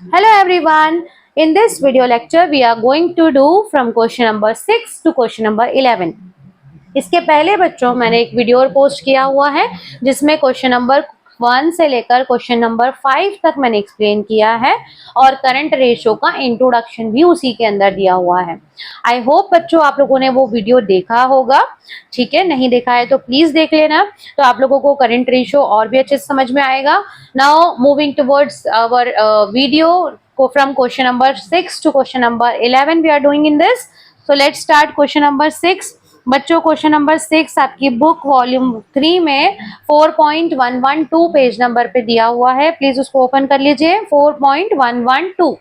Hello everyone. In this video lecture, we are going to do from question number 6 to question number 11. इसके पहले बच्चों मैंने एक video और पोस्ट किया हुआ है जिसमें क्वेश्चन नंबर 1 से लेकर क्वेश्चन नंबर 5 तक मैंने एक्सप्लेन किया है और करंट रेशियो का इंट्रोडक्शन भी उसी के अंदर दिया हुआ है। आई होप बच्चों आप लोगों ने वो वीडियो देखा होगा। ठीक है, नहीं देखा है तो प्लीज देख लेना, तो आप लोगों को करंट रेशियो और भी अच्छे से समझ में आएगा। Now moving towards our video from question number 6 to question number 11 we are doing in this. So let's start question number 6। बच्चों क्वेश्चन नंबर 6 आपकी बुक वॉल्यूम 3 में 4.112 पेज नंबर पे दिया हुआ है, प्लीज उसको ओपन कर लीजिए। 4.112।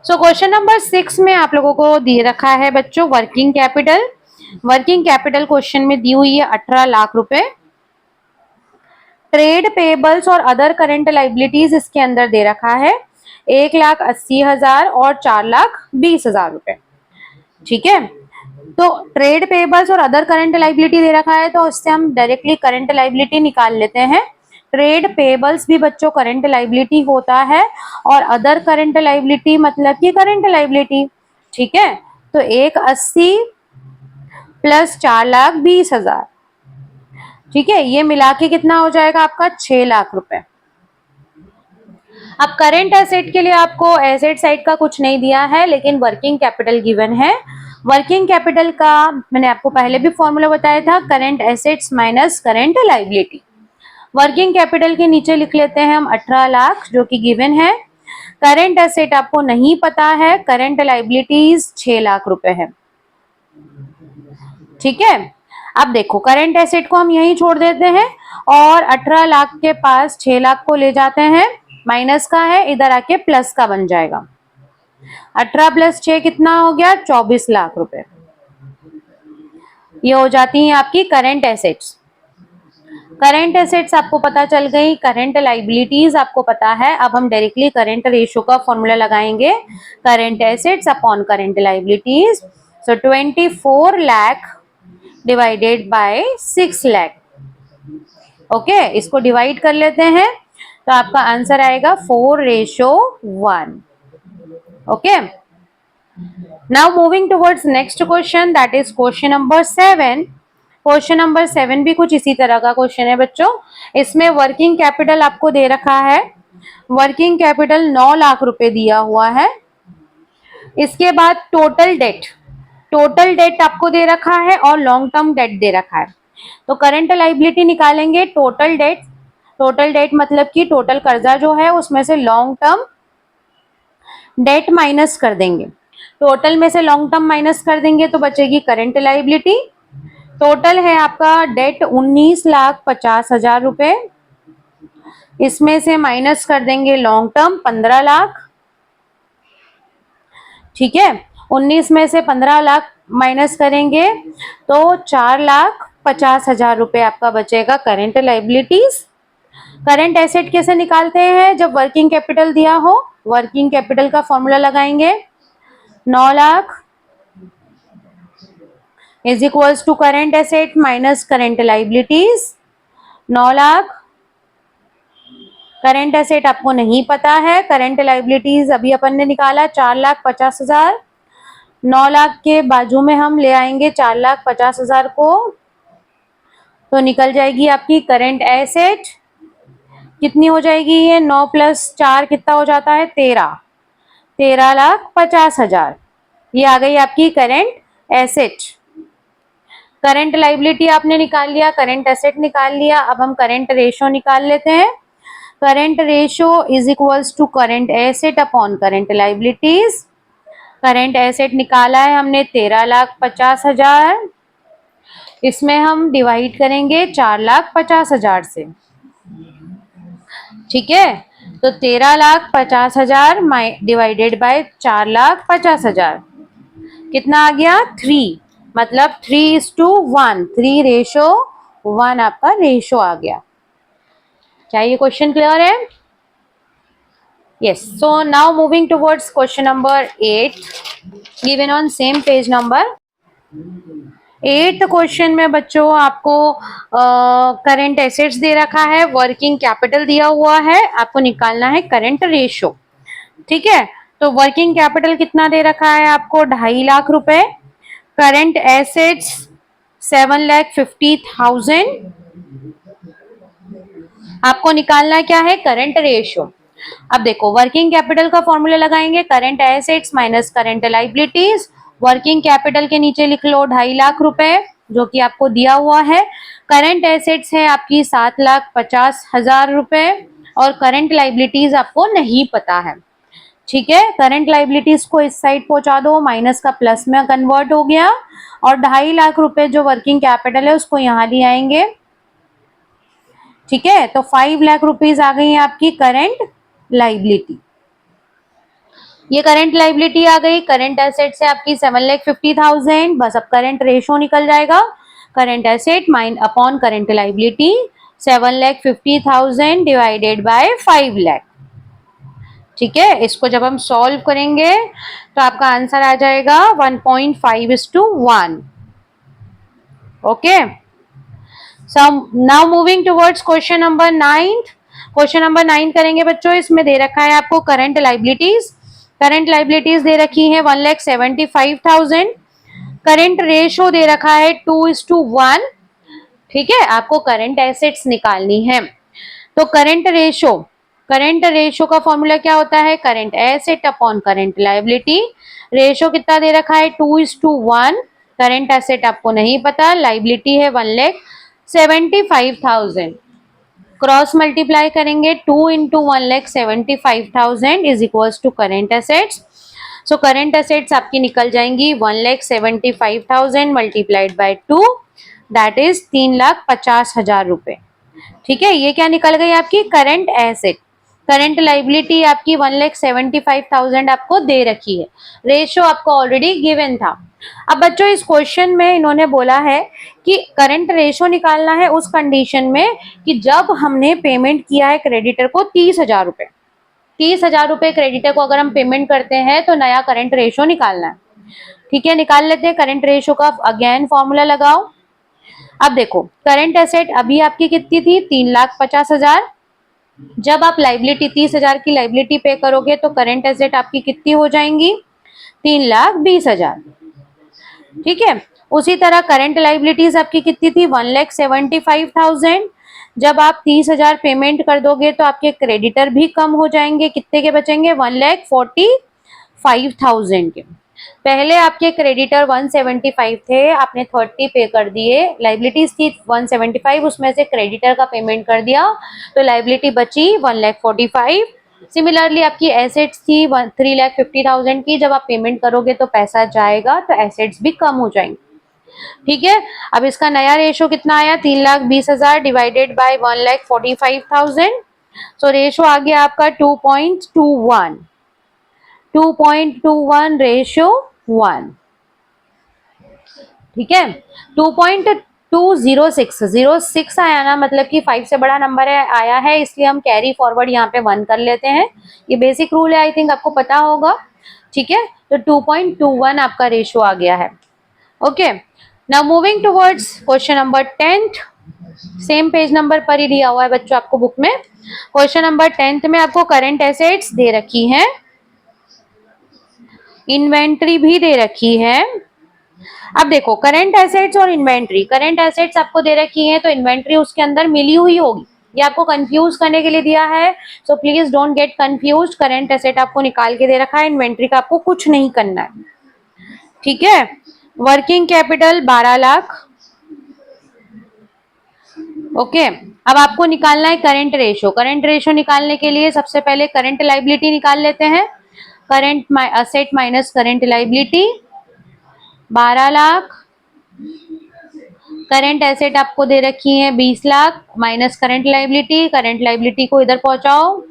सो क्वेश्चन नंबर 6 में आप लोगों को दे रखा है बच्चों working capital. Working capital question में दी हुई है 18 लाख रुपए। ट्रेड पेबल्स और अदर करेंट लाइबिलिटीज इसके अंदर दे रखा है 1,80,000 और 4,20,000 रुपए। ठीक है, तो ट्रेड पेबल्स और अदर करंट लाइबिलिटी दे रखा है तो इससे हम डायरेक्टली करंट लाइबिलिटी निकाल लेते हैं। ट्रेड पेबल्स भी बच्चों करंट लाइबिलिटी होता है और अदर करंट लाइबिलिटी मतलब कि करंट लाइबिलिटी। ठीक है, तो 1,80 प्लस 4,20,000, ठीक है, ये मिला के कितना हो जाएगा आपका 6 लाख रुपए। अब करंट एसेट के लिए आपको एसेट साइड का कुछ नहीं दिया है लेकिन वर्किंग कैपिटल गिवन है। वर्किंग कैपिटल का मैंने आपको पहले भी फॉर्मूला बताया था, current assets minus current liability. Working capital के नीचे लिख लेते हैं हम 18 लाख जो कि गिवन है। करंट एसेट आपको नहीं पता है, करंट लाइबिलिटीज 6 लाख रुपए है। ठीक है, अब देखो करंट एसेट को हम यहीं छोड़ देते हैं और 18 लाख के पास 6 लाख को ले जाते हैं, माइनस का है, इधर आके प्लस का बन जाएगा। 18 प्लस 6 कितना हो गया 24 लाख रुपए। ये हो जाती है आपकी करंट एसेट्स। करंट एसेट्स आपको पता चल गई, करंट लाइबिलिटीज आपको पता है। अब हम डायरेक्टली करंट रेशियो का फॉर्मूला लगाएंगे, current assets upon current liabilities. सो 24 lakh divided bye 6 lakh. Okay, इसको डिवाइड कर लेते हैं तो आपका आंसर आएगा 4:1। Okay, now moving towards next question, that is question number 7। Question number 7 भी कुछ इसी तरह का क्वेश्चन है बच्चों। इसमें वर्किंग कैपिटल आपको दे रखा है, वर्किंग कैपिटल 9 लाख रुपए दिया हुआ है। इसके बाद टोटल डेट, टोटल डेट आपको दे रखा है और लॉन्ग टर्म डेट दे रखा है। तो करंट लाइबिलिटी निकालेंगे टोटल डेट। टोटल डेट मतलब कि टोटल कर्जा जो है उसमें से लॉन्ग टर्म डेट माइनस कर देंगे। टोटल में से लॉन्ग टर्म माइनस कर देंगे तो बचेगी करंट लाइबिलिटी। टोटल है आपका डेट 19,50,000 रुपए, इसमें से माइनस कर देंगे लॉन्ग टर्म 15 लाख। ठीक है, 19 में से 15 लाख माइनस करेंगे तो 4,50,000 रुपए आपका बचेगा करंट लाइबिलिटीज। करंट एसेट कैसे निकालते हैं, जब वर्किंग कैपिटल दिया हो, वर्किंग कैपिटल का फॉर्मूला लगाएंगे। 9 lakh is equals to current asset minus current liabilities. 9 lakh current asset आपको नहीं पता है, करंट लाइबिलिटीज अभी अपन ने निकाला 4,50,000। 9 लाख के बाजू में हम ले आएंगे 4,50,000 को तो निकल जाएगी आपकी करंट एसेट। कितनी हो जाएगी ये, 9 प्लस 4 कितना हो जाता है 13, 13,50,000। ये आ गई आपकी करंट एसेट। करंट लाइबिलिटी आपने निकाल लिया, करंट एसेट निकाल लिया। अब हम करंट रेशियो निकाल लेते हैं। Current ratio is equals to current asset upon current liabilities. Current asset निकाला है हमने 13,50,000, इसमें हम डिवाइड करेंगे 4,50,000 से। ठीक है, तो 13,50,000 डिवाइडेड बाय 4,50,000 कितना आ गया 3, मतलब 3:1, 3:1 आपका रेशियो आ गया। क्या ये क्वेश्चन क्लियर है? Yes. So now moving towards question number 8 given on same page number 8 question में बच्चों आपको करंट एसेट्स दे रखा है, वर्किंग कैपिटल दिया हुआ है, आपको निकालना है करंट रेशियो। ठीक है, तो वर्किंग कैपिटल कितना दे रखा है आपको, 2.5 लाख रुपए। Current assets 7,50,000। आपको निकालना क्या है, करंट रेशियो। अब देखो वर्किंग कैपिटल का फॉर्मूला लगाएंगे, current assets minus current liabilities. Working capital के नीचे लिख लो 2.5 लाख रुपए जो कि आपको दिया हुआ है। करंट एसेट्स है आपकी 7,50,000 रुपए और करंट लाइबिलिटीज आपको नहीं पता है। ठीक है, करंट लाइबिलिटीज को इस साइड पहुंचा दो, माइनस का प्लस में कन्वर्ट हो गया और 2.5 लाख रुपए जो वर्किंग कैपिटल है उसको यहां ले आएंगे। ठीक है, तो 5 लाख रुपीज आ गई है आपकी करंट लाइबिलिटी। ये करंट लाइबिलिटी आ गई। करंट एसेट से आपकी 7,50,000। बस अब करंट रेशो निकल जाएगा, current asset mine upon current liability, 7,50,000 divided by 5 lakh. ठीक है, इसको जब हम सॉल्व करेंगे तो आपका आंसर आ जाएगा 1.5:1। Okay, so now moving towards question number 9। Question number 9 करेंगे बच्चों। इसमें दे रखा है आपको करंट लाइबिलिटीज। करंट लाइबिलिटीज दे रखी है 1,75,000। करंट रेशो दे रखा है 2:1। ठीक है, आपको करंट एसेट्स निकालनी है। तो करंट रेशो का फॉर्मूला क्या होता है, current asset upon current liability. Ratio कितना दे रखा है, 2:1। करंट एसेट आपको नहीं पता, लाइबिलिटी है 1,75,000। क्रॉस मल्टीप्लाई करेंगे, 2 into 1,75,000 is equals to current assets. So current assets आपकी निकल जाएंगी 1,75,000 मल्टीप्लाइड बाय 2, दैट इज 3,50,000 रुपए। ठीक है, ये क्या निकल गई आपकी करंट एसेट। करंट लाइबिलिटी आपकी 1,75,000 आपको दे रखी है। रेशियो आपको ऑलरेडी गिवन था। अब बच्चों इस क्वेश्चन में इन्होंने बोला है कि करंट रेशियो निकालना है उस कंडीशन में कि जब हमने पेमेंट किया है क्रेडिटर को 30,000 रुपए। 30,000 रुपए क्रेडिटर को अगर हम पेमेंट करते हैं तो नया करंट रेशियो निकालना है। ठीक है, निकाल लेते हैं। करंट रेशियो का अगेन फॉर्मूला लगाओ। अब देखो करंट एसेट अभी आपकी कितनी थी, 3,50,000। जब आप लाइबिलिटी 30,000 की लाइबिलिटी पे करोगे तो करंट एसेट आपकी कितनी हो जाएंगी, 3,20,000। ठीक है, उसी तरह करंट लाइबिलिटीज आपकी कितनी थी, 1,75,000। जब आप 30,000 पेमेंट कर दोगे तो आपके क्रेडिटर भी कम हो जाएंगे, कितने के बचेंगे, 1,45,000 के। पहले आपके क्रेडिटर 175 थे, आपने 30 पे कर दिए, लाइबिलिटीज थी 175, उसमें से क्रेडिटर का पेमेंट कर दिया तो लाइबिलिटी बची 1,45,000। सिमिलरली आपकी एसेट्स थी 3,50,000 की, जब आप पेमेंट करोगे तो पैसा जाएगा तो एसेट्स भी कम हो जाएंगे। ठीक है, अब इसका नया रेशो कितना आया, 3,20,000 डिवाइडेड बाय 1,45,000। सो रेशो आ गया आपका 2.21। 2.21 रेशियो 1। ठीक है, 2.206 आया ना, मतलब कि 5 से बड़ा नंबर है आया है, इसलिए हम कैरी फॉरवर्ड यहाँ पे 1 कर लेते हैं। ये बेसिक रूल है, आई थिंक आपको पता होगा। ठीक है, तो 2.21 आपका रेशियो आ गया है। Okay, now moving towards question number 10। Same page number पर ही दिया हुआ है बच्चों आपको बुक में। क्वेश्चन नंबर 10 में आपको करंट एसेट्स दे रखी है, इन्वेंट्री भी दे रखी है। अब देखो करंट एसेट्स और इन्वेंट्री, करंट एसेट्स आपको दे रखी है तो इन्वेंट्री उसके अंदर मिली हुई होगी, ये आपको कंफ्यूज करने के लिए दिया है। So please don't get confuse. Current asset आपको निकाल के दे रखा है, इन्वेंट्री का आपको कुछ नहीं करना है। ठीक है, वर्किंग कैपिटल 12 लाख। ओके, अब आपको निकालना है करंट रेशो। करंट रेशो निकालने के लिए सबसे पहले करंट लाइबिलिटी निकाल लेते हैं। Current asset minus current liability 12 lakh. Current asset आपको दे रखी है 20 lakh minus current liability. Current liability को इधर पहुंचाओ,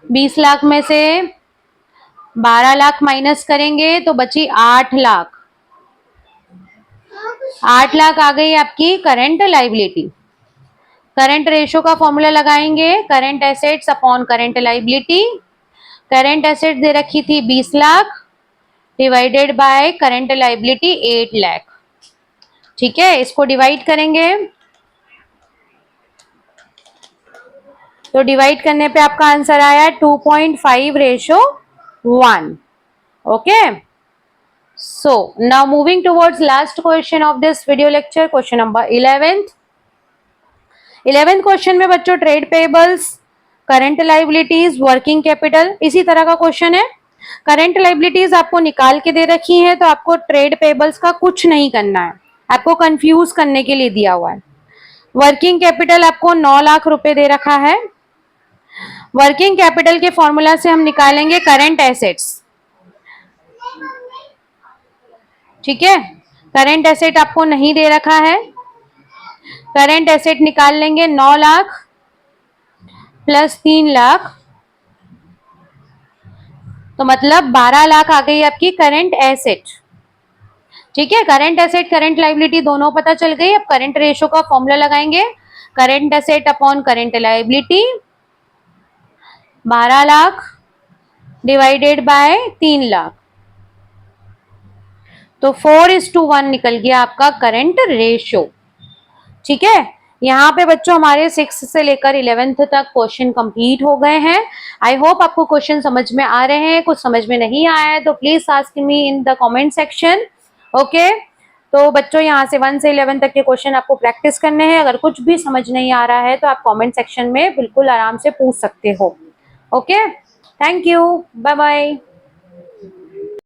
20 लाख में से 12 लाख माइनस करेंगे तो बची 8 लाख। 8 लाख आ गई आपकी करंट लाइबिलिटी। करंट रेशो का फॉर्मूला लगाएंगे, current assets upon current liability. Current asset दे रखी थी 20 lakh divided by current liability 8 lakh. ठीक है, इसको डिवाइड करेंगे, तो डिवाइड करने पे आपका आंसर आया 2.5:1. Okay, so now moving towards last question of this video lecture, question number 11th question में बच्चों trade payables, current liabilities, working capital, इसी तरह का क्वेश्चन है. करंट लाइबिलिटीज आपको निकाल के दे रखी है, तो आपको ट्रेड पेबल्स का कुछ नहीं करना है, आपको कंफ्यूज करने के लिए दिया हुआ है. वर्किंग कैपिटल आपको 9 लाख रुपए दे रखा है. वर्किंग कैपिटल के फॉर्मूला से हम निकालेंगे करंट एसेट्स. ठीक है, करंट एसेट आपको नहीं दे रखा है. करंट एसेट निकाल लेंगे 9 लाख प्लस 3 लाख, तो मतलब 12 लाख आ गई आपकी करंट एसेट. ठीक है, करंट एसेट करंट लाइबिलिटी दोनों पता चल गई. अब करंट रेशो का फॉर्मूला लगाएंगे, current asset upon current liability, 12 lakh divided bye 3 lakh, तो 4:1 निकल गया आपका करंट रेशो. ठीक है, यहाँ पे बच्चों हमारे 6 से लेकर 11th तक क्वेश्चन कंप्लीट हो गए हैं. आई होप आपको क्वेश्चन समझ में आ रहे हैं. कुछ समझ में नहीं आया है तो please ask me in the comment section. Okay, तो बच्चों यहाँ से 1 से 11 तक के क्वेश्चन आपको प्रैक्टिस करने हैं. अगर कुछ भी समझ नहीं आ रहा है तो आप कमेंट सेक्शन में बिल्कुल आराम से पूछ सकते हो. Okay, thank you, bye bye.